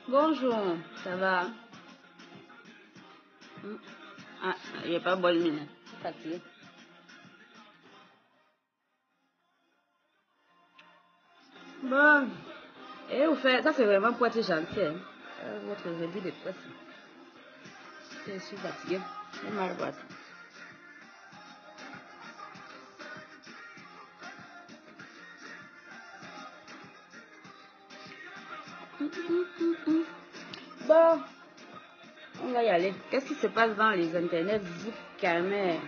Bonjour, ça va? Ah, il n'y a pas bonne mine. Je suis fatiguée. Bon, et vous faites, ça c'est vraiment pour être gentil. Hein? Votre revue de presse. Je suis fatiguée. J'ai mal au boîte. Bon, on va y aller. Qu'est-ce qui se passe dans les internets? Vous calmez.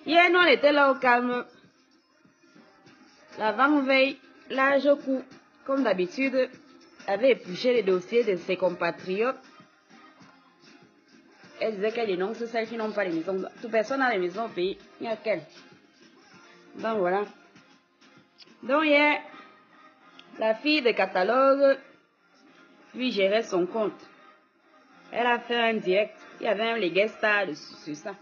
Hier, nous on était là au calme. L'avant-veille, là, Joku, comme d'habitude, avait épluché les dossiers de ses compatriotes. Elle disait qu'elle dénonce celles qui n'ont pas les maisons. Toute personne n'a les maisons au pays. Il n'y a qu'elle. Donc voilà. Donc hier, la fille de catalogue lui gérait son compte. Elle a fait un direct. Il y avait un les guest stars sur ça.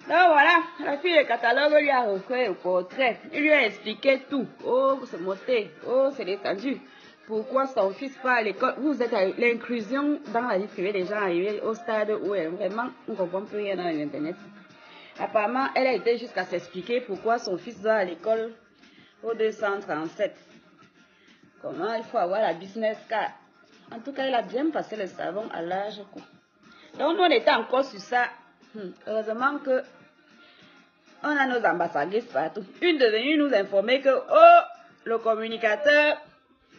Donc voilà, la fille de catalogue lui a refait le portrait. Il lui a expliqué tout. Oh, c'est monté. Oh, c'est descendu. Pourquoi son fils part à l'école? Vous êtes à l'inclusion dans la vie privée des gens arrivés au stade où vraiment on ne comprend plus rien dans l'internet. Apparemment, elle a été jusqu'à s'expliquer pourquoi son fils doit à l'école au 237. Comment il faut avoir la business card. En tout cas, elle a bien passé le savon à l'âge coup. Donc nous on était encore sur ça. Heureusement que on a nos ambassadrices partout. Une de venue nous informer que le communicateur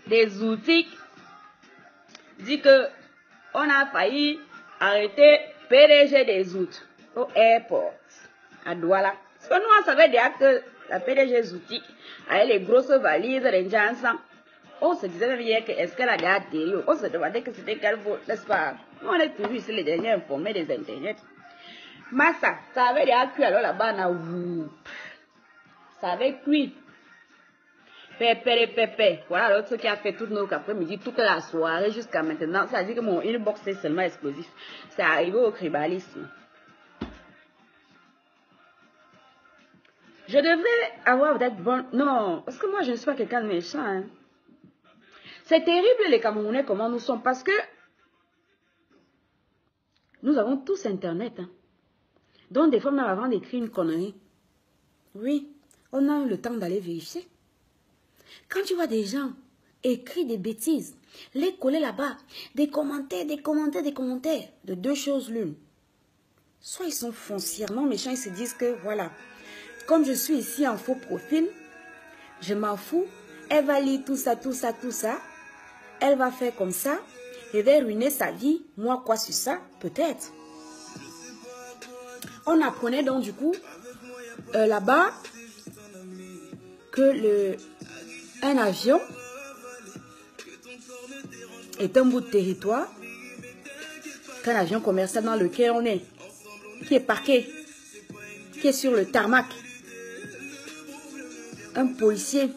des outils dit que on a failli arrêter PDG des outils au airport à Douala. Parce que nous on savait déjà que la PDG des outils avait les grosses valises, les gens ensemble. On se disait même hier que est-ce qu'elle a déjà atterri. On se demandait que c'était quel vol, n'est-ce pas? Nous on est toujours ici les derniers informés des internets. Massa, ça avait déjà cuit alors là-bas, ça avait cuit. Pépé. Voilà l'autre qui a fait tout notre après-midi, toute la soirée jusqu'à maintenant. Ça dit que mon inbox est seulement explosif. C'est arrivé au tribalisme. Je devrais avoir d'être bonne. Non, parce que moi je ne suis pas quelqu'un de méchant. Hein. C'est terrible les Camerounais comment nous sommes parce que nous avons tous Internet. Hein. Donc des fois même avant d'écrire une connerie. Oui, on a eu le temps d'aller vérifier. Quand tu vois des gens écrire des bêtises, les coller là-bas, des commentaires, de deux choses l'une. Soit ils sont foncièrement méchants, ils se disent que voilà, comme je suis ici en faux profil, je m'en fous, elle va lire tout ça, elle va faire comme ça, elle va ruiner sa vie, moi quoi sur ça, peut-être. On apprenait donc du coup, là-bas, que un avion est un bout de territoire, qu'un avion commercial dans lequel on est, qui est parqué, qui est sur le tarmac. Un policier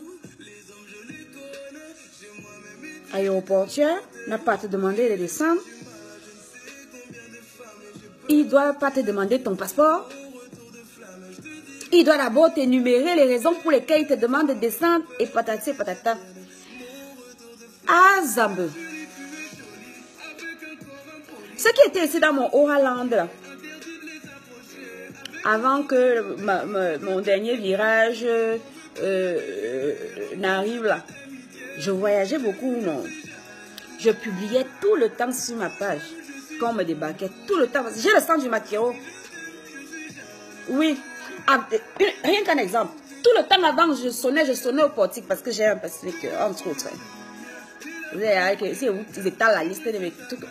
aéroportuaire n'a pas à te demander de descendre. Il ne doit pas te demander ton passeport. Il doit d'abord t'énumérer les raisons pour lesquelles il te demande de descendre et patati patata. Ah, Zambe. Ce qui était ici dans mon Oraland, avant que mon dernier virage n'arrive là, je voyageais beaucoup, non? Je publiais tout le temps sur ma page, quand on me débarquait, tout le temps. J'ai le sang du maquillot. Oui. Rien qu'un exemple. Tout le temps avant, je sonnais au portique parce que j'ai un pacifique, entre autres. Vous avez si vous étalez la liste de mes trucs.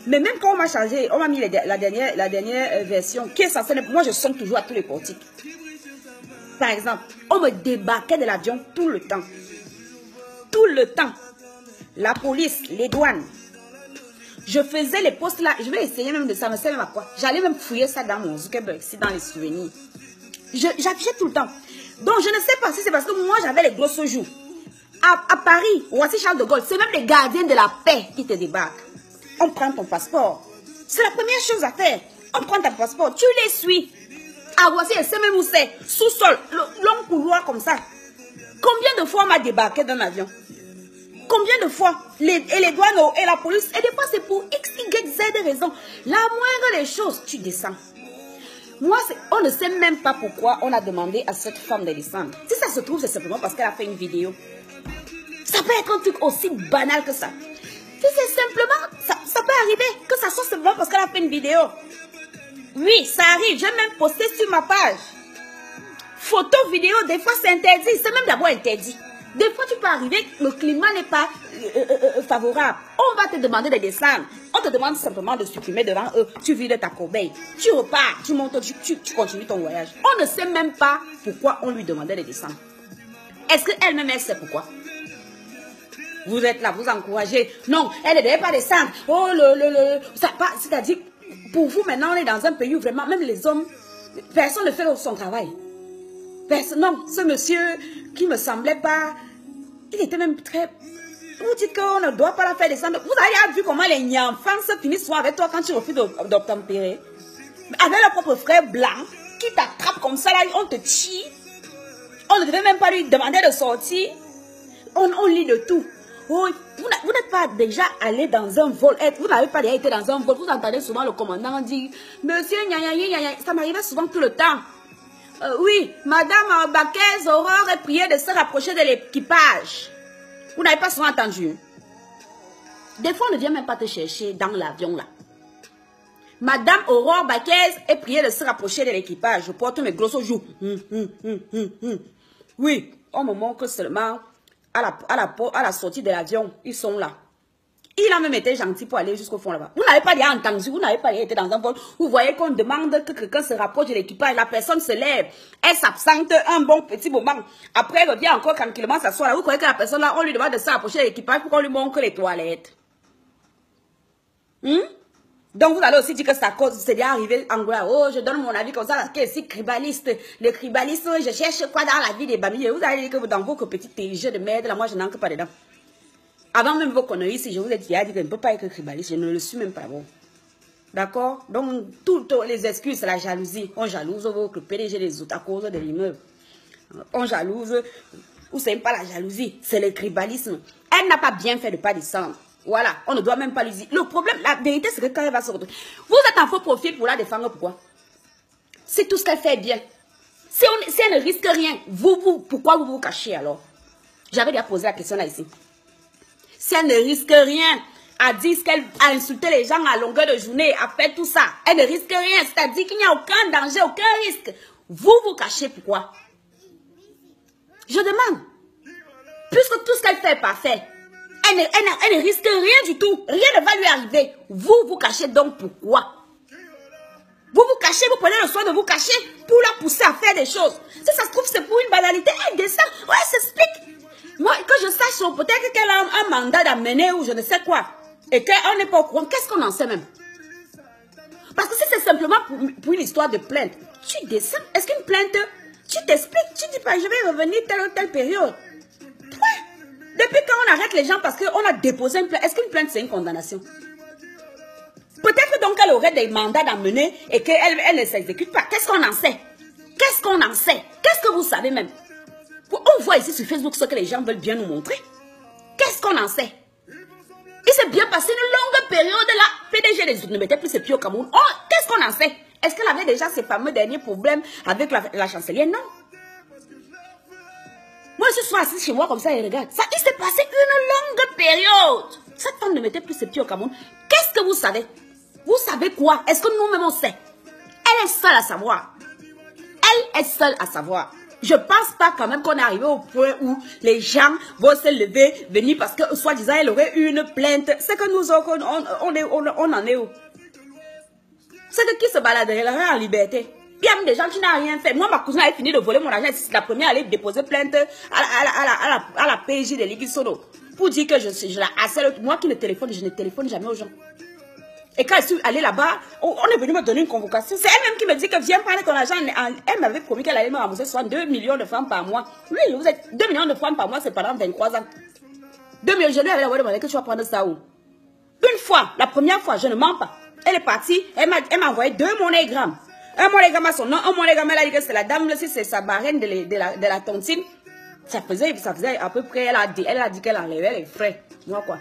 Mais même quand on m'a changé, on m'a mis la dernière version qui est censée. Moi, je sonne toujours à tous les portiques. Par exemple, on me débarquait de l'avion tout le temps. Tout le temps. La police, les douanes. Je faisais les postes là. Je vais essayer même de ça. Mais c'est même à quoi? J'allais même fouiller ça dans mon Zuckerberg, dans les souvenirs. J'affichais tout le temps. Donc, je ne sais pas si c'est parce que moi, j'avais les grosses jours. À Paris, voici Charles de Gaulle. C'est même les gardiens de la paix qui te débarquent. On prend ton passeport. C'est la première chose à faire. On prend ton passeport. Tu les suis. Ah, voici, elle sait même où c'est. Sous-sol. Long couloir comme ça. Combien de fois on m'a débarqué dans l'avion? Combien de fois les douanes et la police, et des fois c'est pour X, Y, Z raisons. La moindre des choses, tu descends. Moi, on ne sait même pas pourquoi on a demandé à cette femme de descendre. Si ça se trouve, c'est simplement parce qu'elle a fait une vidéo. Ça peut être un truc aussi banal que ça. Si c'est simplement, ça peut arriver que ça soit simplement parce qu'elle a fait une vidéo. Oui, ça arrive. J'ai même posté sur ma page. Photo, vidéo, des fois c'est interdit. C'est même d'abord interdit. Des fois, tu peux arriver, le climat n'est pas favorable. On va te demander de descendre. On te demande simplement de supprimer devant eux. Tu vides ta corbeille. Tu repars, tu montes, tu continues ton voyage. On ne sait même pas pourquoi on lui demandait de descendre. Est-ce qu'elle-même, elle sait pourquoi? Vous êtes là, vous encouragez. Non, elle ne devait pas descendre. Oh, c'est-à-dire, pour vous, maintenant, on est dans un pays où vraiment, même les hommes, personne ne fait son travail. Non, ce monsieur qui me semblait pas, il était même très... Vous dites qu'on ne doit pas la faire descendre. Vous avez vu comment les enfants se finissent souvent avec toi quand tu refuses d'obtempérer. Avec leur propre frère blanc qui t'attrape comme ça, là, on te tue. On ne devait même pas lui demander de sortir. On lit de tout. Oh, vous n'êtes pas déjà allé dans un vol. Vous n'avez pas déjà été dans un vol. Vous entendez souvent le commandant dire, monsieur, ça m'arrivait souvent tout le temps. Oui, Madame Baquez Aurore est priée de se rapprocher de l'équipage. Vous n'avez pas souvent entendu. Des fois, on ne vient même pas te chercher dans l'avion là. Madame Aurore Baquez est priée de se rapprocher de l'équipage. Je porte mes grosses joues. Oui, on me montre seulement à la sortie de l'avion. Ils sont là. Il a même été gentil pour aller jusqu'au fond là-bas. Vous n'avez pas déjà entendu, vous n'avez pas déjà été dans un vol. Vous voyez qu'on demande que quelqu'un se rapproche de l'équipage. La personne se lève. Elle s'absente un bon petit moment. Après, elle revient encore tranquillement s'asseoir là. Vous croyez que la personne là, on lui demande de se rapprocher de l'équipage pour qu'on lui montre les toilettes. Donc, vous allez aussi dire que ça cause, c'est déjà arrivé en Angola. Oh, je donne mon avis comme ça, parce que c'est cribaliste. Les cribalistes, je cherche quoi dans la vie des babilles. Vous allez dire que dans vos petits jeux de merde, là, moi, je n'entre pas dedans. Avant même vos conneries, si je vous ai dit que je ne peux pas être cribaliste, je ne le suis même pas. Bon. D'accord? Donc, toutes les excuses, c'est la jalousie. On jalouse vos PDG des autres à cause de l'immeuble. On jalouse, ou c'est même pas la jalousie, c'est le tribalisme. Elle n'a pas bien fait de ne pas descendre. Voilà, on ne doit même pas lui dire. Le problème, la vérité, c'est que quand elle va se retrouver, vous êtes en faux profil pour la défendre, pourquoi? C'est tout ce qu'elle fait bien. Si elle ne risque rien, pourquoi vous vous cachez alors? J'avais déjà posé la question là ici. Si elle ne risque rien, à dire qu'elle a insulté les gens à longueur de journée, à faire tout ça, elle ne risque rien, c'est-à-dire qu'il n'y a aucun danger, aucun risque. Vous vous cachez, pourquoi? Je demande. Puisque tout ce qu'elle fait est parfait, elle ne risque rien du tout, rien ne va lui arriver. Vous vous cachez donc pourquoi? Vous vous cachez, vous prenez le soin de vous cacher pour la pousser à faire des choses. Si ça se trouve, c'est pour une banalité, elle descend, ouais, elle s'explique. Moi, que je sache, peut-être qu'elle a un mandat d'amener ou je ne sais quoi. Et qu'on n'est pas au courant. Qu'est-ce qu'on en sait même? Parce que si c'est simplement pour une histoire de plainte, tu descends. Est-ce qu'une plainte, tu t'expliques, tu dis pas, je vais revenir telle ou telle période. Ouais. Depuis quand on arrête les gens parce qu'on a déposé une plainte, est-ce qu'une plainte c'est une condamnation? Peut-être donc qu'elle aurait des mandats d'amener et qu'elle ne s'exécute pas. Qu'est-ce qu'on en sait? Qu'est-ce qu'on en sait? Qu'est-ce que vous savez même? On voit ici sur Facebook ce que les gens veulent bien nous montrer. Qu'est-ce qu'on en sait? Il s'est bien passé une longue période là. PDG les autres ne mettait plus ses pieds au Cameroun. Oh, qu'est-ce qu'on en sait? Est-ce qu'elle avait déjà ses fameux derniers problèmes avec la chancelière? Non. Moi, je suis assis chez moi comme ça et regarde. Ça, il s'est passé une longue période. Cette femme ne mettait plus ses pieds au Cameroun. Qu'est-ce que vous savez? Vous savez quoi? Est-ce que nous-mêmes on sait? Elle est seule à savoir. Elle est seule à savoir. Je ne pense pas quand même qu'on est arrivé au point où les gens vont se lever, venir parce que soi-disant elle aurait eu une plainte. C'est que nous, on en est où? C'est que qui se baladerait en liberté? Il y a même des gens qui n'ont rien fait. Moi, ma cousine avait fini de voler mon argent. C'est la première à aller déposer plainte à la PJ de l'Église Sono. Pour dire que je la harcèle. Moi qui ne téléphone, je ne téléphone jamais aux gens. Et quand je suis allée là-bas, on est venu me donner une convocation. C'est elle-même qui me dit que viens prendre ton argent. Elle m'avait promis qu'elle allait me rembourser 2 millions de francs par mois. Oui, vous êtes 2 millions de francs par mois, c'est pendant 23 ans. 2 millions, je lui avais demandé que tu vas prendre ça où? Une fois, la première fois, je ne mens pas. Elle est partie, elle m'a envoyé 2 MoneyGram. Un MoneyGram à son nom, un MoneyGram, elle a dit que c'est la dame, si c'est sa marraine de la tontine. Ça faisait à peu près, elle a dit qu'elle enlevait les frais. Moi, quoi.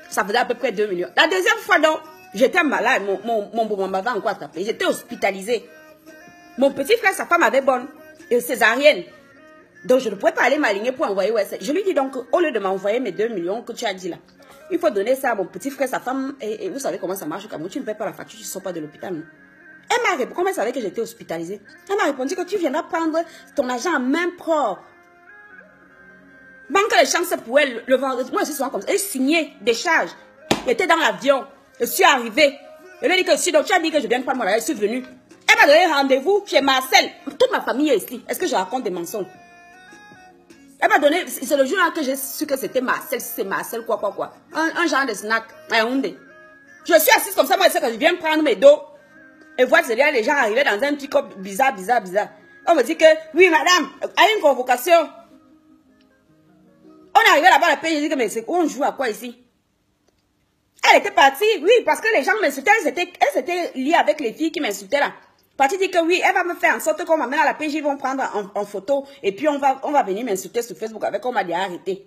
Ça faisait à peu près 2 millions. La deuxième fois, donc, j'étais malade. Mon maman m'avait encore attrapé. J'étais hospitalisée. Mon petit frère, sa femme avait bonne. Et césarienne. Donc, je ne pouvais pas aller m'aligner pour envoyer OSL. Je lui dis donc, au lieu de m'envoyer mes 2 millions que tu as dit là, il faut donner ça à mon petit frère, sa femme. Et vous savez comment ça marche au Cameroun. Tu ne payes pas la facture, tu ne sors pas de l'hôpital. Non? Elle m'a répondu, comme elle savait que j'étais hospitalisée. Elle m'a répondu que tu viendras prendre ton argent en main propre. Banque les chances pour elle le vendredi. Moi, je suis souvent comme ça. Elle signait des charges. J'étais dans l'avion. Je suis arrivée. Je lui ai dit que si donc tu as dit que je viens prendre mon argent, je suis venue. Elle m'a donné rendez-vous chez Marcel. Toute ma famille est ici. Est-ce que je raconte des mensonges? Elle m'a donné, c'est le jour là que j'ai su que c'était Marcel, c'est Marcel, quoi. Un genre de snack, un Hyundai. Je suis assise comme ça, moi, je sais que je viens prendre mes dos. Et voir que les gens arrivaient dans un petit cop bizarre. On me dit que, oui, madame, à une convocation. On est arrivé là-bas à la paix, j'ai dit que, mais on joue à quoi ici? Elle était partie, oui, parce que les gens m'insultaient, elle s'était liée avec les filles qui m'insultaient là. Partie dit que oui, elle va me faire en sorte qu'on m'amène à la PJ, ils vont prendre en photo, et puis on va venir m'insulter sur Facebook avec on m'a dit arrêter.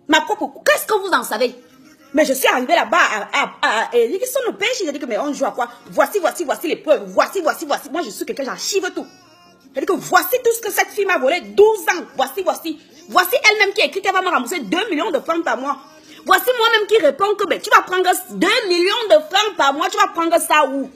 Ma propre, qu'est-ce que vous en savez? Mais je suis arrivée là-bas et ils sont nos péchés, j'ai dit que mais on joue à quoi? Voici les preuves, voici. Moi je suis quelqu'un, j'archive tout. J'ai dit que voici tout ce que cette fille m'a volé, 12 ans, voici. Voici elle-même qui a écrit qu'elle va me rembourser 2 millions de francs par mois. Voici moi-même qui réponds que ben, tu vas prendre 2 millions de francs par mois, tu vas prendre ça où?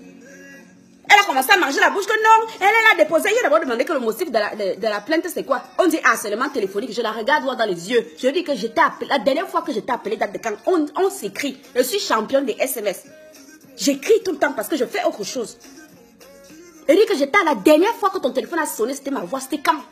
Elle a commencé à manger la bouche que non, elle a déposé. J'ai d'abord demandé que le motif de la plainte c'est quoi? On dit harcèlement téléphonique. Je la regarde droit dans les yeux. Je lui dis que j'étais appelée. La dernière fois que j'étais appelée date de quand on s'écrit. Je suis championne des SMS. J'écris tout le temps parce que je fais autre chose. Elle dit que j'étais la dernière fois que ton téléphone a sonné, c'était ma voix, c'était quand?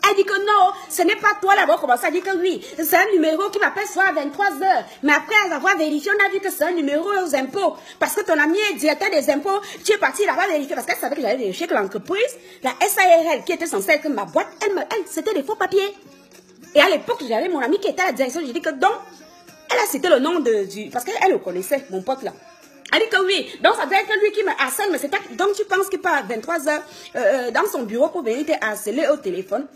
Elle dit que non, ce n'est pas toi là-bas. Commencé à dire que oui, c'est un numéro qui m'appelle soit à 23 h. Mais après avoir vérifié, on a vu que c'est un numéro aux impôts. Parce que ton ami est directeur des impôts, tu es parti là-bas vérifier. Parce qu'elle savait que j'allais vérifier que l'entreprise, la SARL, qui était censée être ma boîte, elle c'était des faux papiers. Et à l'époque, j'avais mon ami qui était à la direction. J'ai dit que donc, elle a cité le nom parce qu'elle le connaissait, mon pote là. Elle dit que oui, donc ça doit être lui qui me harcèle, mais c'est pas. Donc tu penses qu'il part à 23 h dans son bureau pour venir te harceler au téléphone.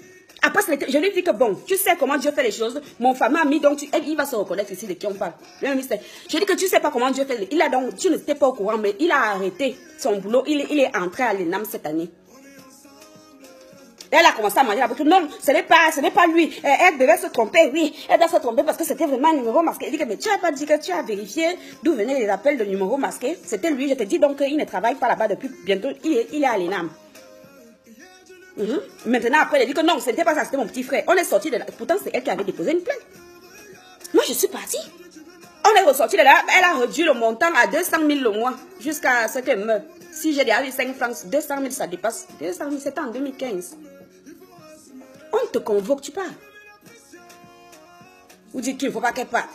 Après, je lui dis que bon, tu sais comment Dieu fait les choses. Mon fameux ami, donc il va se reconnaître ici de qui on parle. Je dis que tu sais pas comment Dieu fait. Il a donc, tu n'étais pas au courant, mais il a arrêté son boulot. Il est entré à l'ENAM cette année. Elle a commencé à manger la bouche. Non, ce n'est pas lui. Elle devait se tromper, oui. Elle doit se tromper parce que c'était vraiment un numéro masqué. Elle dit que mais tu n'as pas dit que tu as vérifié d'où venaient les appels de numéro masqué. C'était lui. Je te dis donc qu'il ne travaille pas là-bas depuis bientôt. Il est à l'ENAM. Maintenant, après, elle dit que non, ce n'était pas ça, c'était mon petit frère. On est sorti de là. Pourtant, c'est elle qui avait déposé une plainte. Moi, je suis partie. On est ressorti de là. Elle a réduit le montant à 200 000 le mois. Jusqu'à ce qu'elle meure. Si j'ai déjà eu 5 francs, 200 000, ça dépasse. 200 000, c'était en 2015. On te convoque, tu pars. Vous dites qu'il ne faut pas qu'elle parte.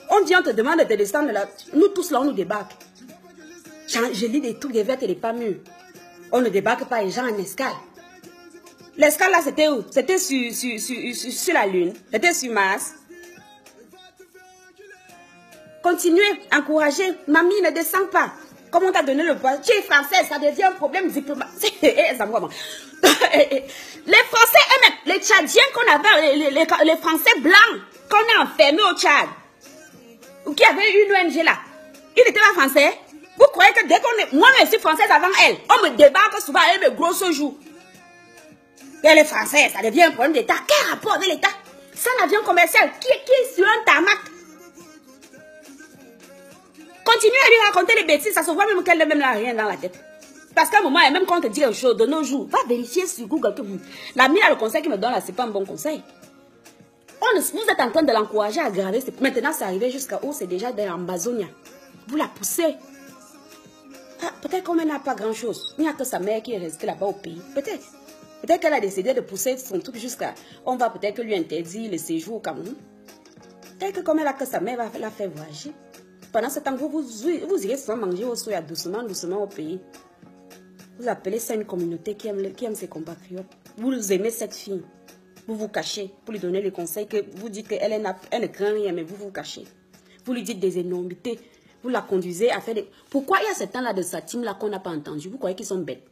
On dit, on te demande de descendre là. Nous tous là, on nous débarque. Je lis des trucs, des vertes et des pas mûrs. On ne débarque pas les gens en escale. L'escale là, c'était où? C'était sur la Lune. C'était sur Mars. Continuez, encouragez. Mamie, ne descend pas. Comme on t'a donné le poids. Tu es française, ça devient un problème diplomatique. Les Français eux-mêmes, les Tchadiens qu'on avait, les Français blancs qu'on a enfermés au Tchad, ou qui avait une ONG là, ils n'étaient pas français. Vous croyez que dès qu'on est... Moi, je suis française avant elle. On me débarque souvent, elle me grosse joue. Et les Français, ça devient un problème d'État. Quel rapport avec l'État? C'est un avion commercial qui est sur un tarmac. Continuez à lui raconter les bêtises, ça se voit même qu'elle n'a rien dans la tête. Parce qu'à un moment, même quand on te dit une chose, de nos jours, va vérifier sur Google que l'ami là, le conseil qu'il me donne là, c'est pas un bon conseil. Vous êtes en train de l'encourager à aggraver. Maintenant, c'est arrivé jusqu'à où c'est déjà dans l'Amazonia. Vous la poussez. Ah, peut-être qu'on n'a pas grand-chose. Il n'y a que sa mère qui est restée là-bas au pays. Peut-être. Peut-être qu'elle a décidé de pousser son truc jusqu'à... On va peut-être lui interdire le séjour au Cameroun. Peut-être que comme elle a que sa mère va la faire voyager. Pendant ce temps, vous irez souvent manger au soya doucement au pays. Vous appelez ça une communauté qui aime ses compatriotes. Vous aimez cette fille. Vous vous cachez pour lui donner les conseils que vous dites qu'elle ne craint rien, mais vous vous cachez. Vous lui dites des énormités. Vous la conduisez à faire des... Pourquoi il y a ces temps-là de sa team-là qu'on n'a pas entendu? Vous croyez qu'ils sont bêtes?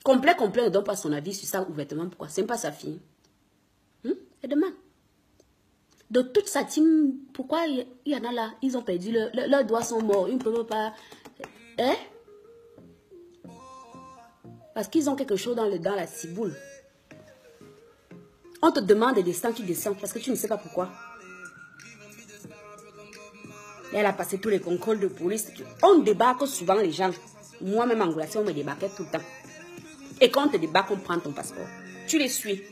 Complet, ne donne pas son avis sur ça ouvertement. Pourquoi? C'est pas sa fille. Et demain. De toute sa team, pourquoi il y en a là? Ils ont perdu, leurs doigts sont morts. Ils ne peuvent pas... Hein? Parce qu'ils ont quelque chose dans la ciboule. On te demande de descendre, tu descends. Parce que tu ne sais pas pourquoi. Et elle a passé tous les contrôles de police. On débarque souvent les gens. Moi-même en Angola, on me débarquait tout le temps. Et quand on te débarque, on prend ton passeport. Tu les suis.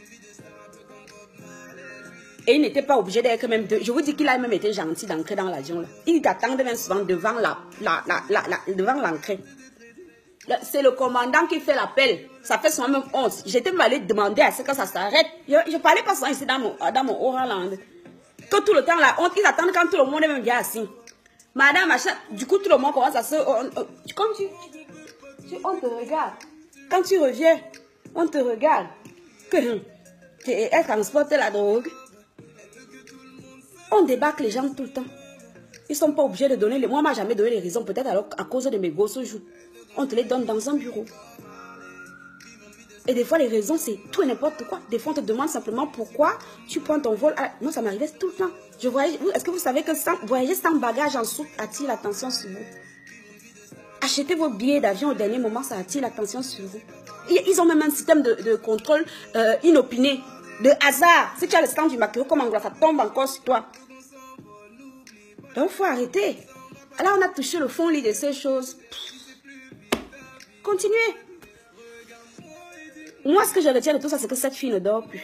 Et il n'était pas obligé d'être même... Je vous dis qu'il a même été gentil d'entrer dans l'avion. Il t'attendait même souvent devant l'entrée. C'est le commandant qui fait l'appel. Ça fait souvent même honte. J'étais même allé demander à ce que ça s'arrête. Je parlais pas souvent ici dans mon Oraland. Que tout le temps, la honte, ils attendent quand tout le monde est même bien assis. Madame, machin, du coup, tout le monde commence à se... Comme on te regarde. Quand tu reviens, on te regarde. Elle transporte la drogue. On débarque les gens tout le temps. Ils ne sont pas obligés de donner les... Moi, on ne m'a jamais donné les raisons. Peut-être alors à cause de mes gosses jours. On te les donne dans un bureau. Et des fois, les raisons, c'est tout et n'importe quoi. Des fois, on te demande simplement pourquoi tu prends ton vol. Moi, ça m'arrivait tout le temps. Est-ce que vous savez que voyager sans bagage en soute attire l'attention sur vous? Achetez vos billets d'avion au dernier moment, ça attire l'attention sur vous. Ils ont même un système de contrôle inopiné, de hasard. Si tu as le stand du maquillot comme Angola, ça tombe encore sur toi. Donc, il faut arrêter. Alors, on a touché le fond lit de ces choses. Continuez. Moi, ce que je retiens de tout ça, c'est que cette fille ne dort plus.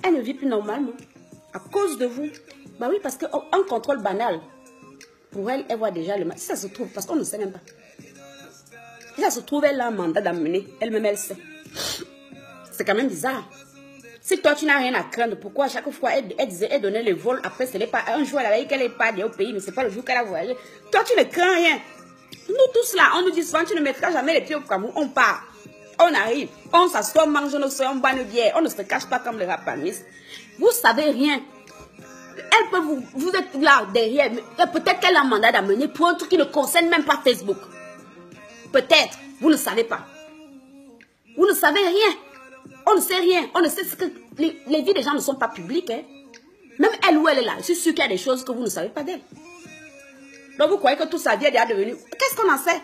Elle ne vit plus normalement. À cause de vous. Bah oui, parce qu'un contrôle banal, pour elle, elle voit déjà le mal. Si ça se trouve, parce qu'on ne sait même pas. Si ça se trouve, elle a un mandat d'amener. Elle-même, elle sait. C'est quand même bizarre. Si toi, tu n'as rien à craindre, pourquoi à chaque fois, elle donnait le vol, après, ce n'est pas un jour, elle avait dit qu'elle n'est pas allée au pays, mais ce n'est pas le jour qu'elle a voyagé. Toi, tu ne crains rien. Nous tous là, on nous dit souvent, tu ne mettras jamais les pieds au Cameroun, on part. On arrive, on s'assoit, on mange nos soeurs, on boit nos bières, on ne se cache pas comme les rapanistes. Vous ne savez rien. Elle peut vous êtes là derrière, peut-être qu'elle a un mandat d'amener pour un truc qui ne concerne même pas Facebook. Peut-être, vous ne savez pas. Vous ne savez rien. On ne sait rien. On ne sait ce que les vies des gens ne sont pas publiques. Hein. Même elle ou elle est là, je suis sûre qu'il y a des choses que vous ne savez pas d'elle. Donc vous croyez que tout sa vie est déjà devenu... Qu'est-ce qu'on en sait?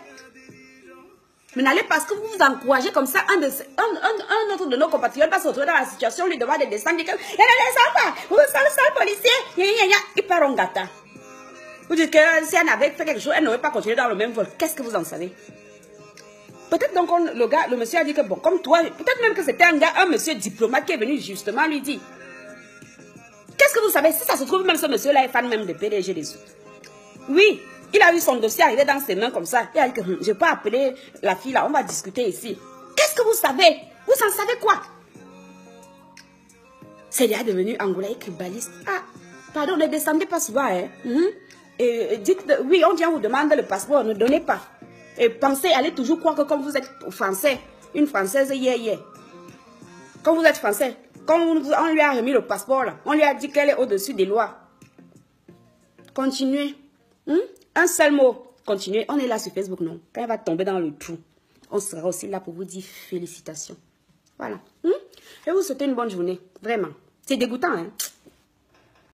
Mais n'allez pas, parce que vous vous encouragez comme ça, un autre de nos compatriotes va se retrouver dans la situation, lui demande de descendre, il dit que, il ne descend pas, vous savez ça, le policier, il part en gâteau. Vous dites que si elle avait fait quelque chose, elle n'aurait pas continué dans le même vol. Qu'est-ce que vous en savez? Peut-être donc le monsieur a dit que bon, comme toi, peut-être même que c'était un monsieur diplomate qui est venu justement lui dire. Qu'est-ce que vous savez? Si ça se trouve, même ce monsieur-là est fan même de PDG des autres. Oui. Il a eu son dossier arrivé dans ses mains comme ça. Il a dit que je peux appeler la fille là, on va discuter ici. Qu'est-ce que vous savez? Vous en savez quoi? C'est déjà devenu angolais cribaliste. Ah, pardon, ne descendez pas souvent. Hein? Et dites, oui, on vient vous demander le passeport, ne donnez pas. Et pensez, allez toujours croire que comme vous êtes français, une française, quand vous êtes français, quand on lui a remis le passeport là, on lui a dit qu'elle est au-dessus des lois. Continuez. Un seul mot, continuez. On est là sur Facebook, non? Quand elle va tomber dans le trou, on sera aussi là pour vous dire félicitations. Voilà. Je vous souhaite une bonne journée. Vraiment. C'est dégoûtant, hein?